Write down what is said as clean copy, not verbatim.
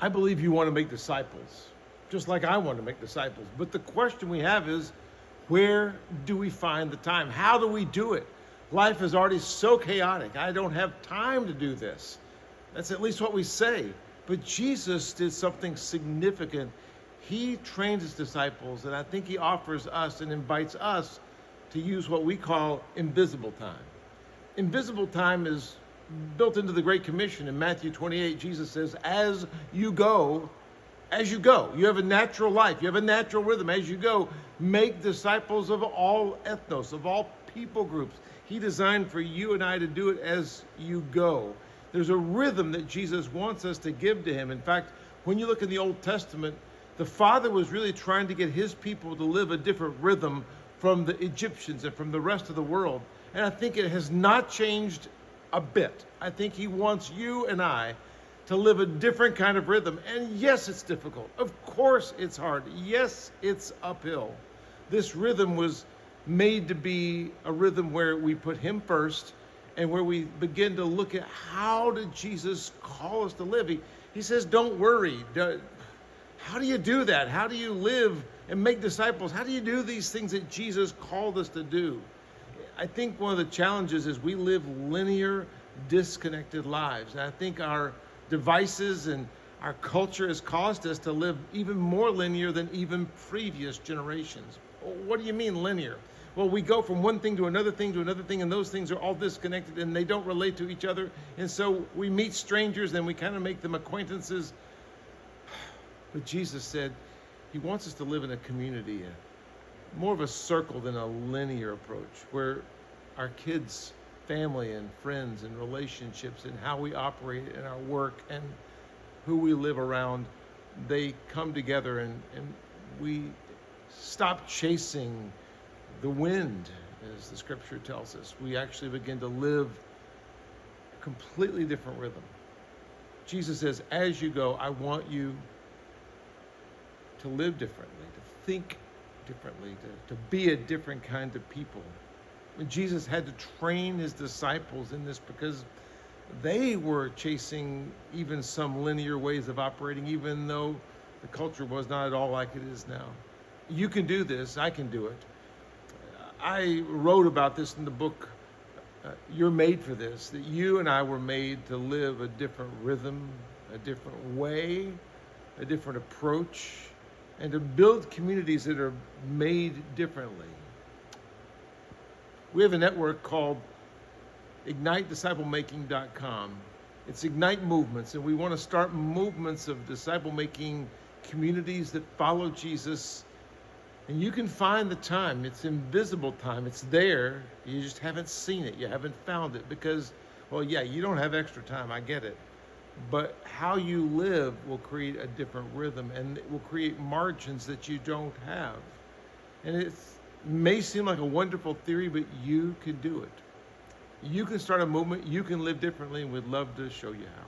I believe you want to make disciples, just like I want to make disciples. But the question we have is, where do we find the time? How do we do it? Life is already so chaotic. I don't have time to do this. That's at least what we say. But Jesus did something significant. He trained his disciples, and I think he offers us and invites us to use what we call invisible time. Invisible time is built into the Great Commission. In Matthew 28, Jesus says, as you go, you have a natural life, you have a natural rhythm. As you go, make disciples of all ethnos, of all people groups. He designed for you and I to do it as you go. There's a rhythm that Jesus wants us to give to him. In fact, when you look in the Old Testament, the Father was really trying to get his people to live a different rhythm from the Egyptians and from the rest of the world. And I think it has not changed a bit. I think he wants you and I to live a different kind of rhythm. And yes, it's difficult. Of course it's hard. Yes, it's uphill. This rhythm was made to be a rhythm where we put him first and where we begin to look at how did Jesus call us to live. He says, don't worry. How do you do that? How do you live and make disciples? How do you do these things that Jesus called us to do? I think one of the challenges is we live linear, disconnected lives. And I think our devices and our culture has caused us to live even more linear than even previous generations. What do you mean linear? Well, we go from one thing to another thing to another thing, and those things are all disconnected and they don't relate to each other. And so we meet strangers and we kind of make them acquaintances. But Jesus said he wants us to live in a community, more of a circle than a linear approach, where our kids, family and friends and relationships and how we operate in our work and who we live around, they come together and we stop chasing the wind, as the scripture tells us. We actually begin to live a completely different rhythm. Jesus says, as you go, I want you to live differently, to think differently, to be a different kind of people. And Jesus had to train his disciples in this because they were chasing even some linear ways of operating, even though the culture was not at all like it is now. You can do this, I can do it. I wrote about this in the book, You're Made for This, that you and I were made to live a different rhythm, a different way, a different approach, and to build communities that are made differently. We have a network called IgniteDiscipleMaking.com. It's Ignite Movements, and we want to start movements of disciple-making communities that follow Jesus. And you can find the time. It's invisible time. It's there. You just haven't seen it. You haven't found it because, well, yeah, you don't have extra time. I get it. But how you live will create a different rhythm, and it will create margins that you don't have. And it may seem like a wonderful theory, but you can do it. You can start a movement. You can live differently, and we'd love to show you how.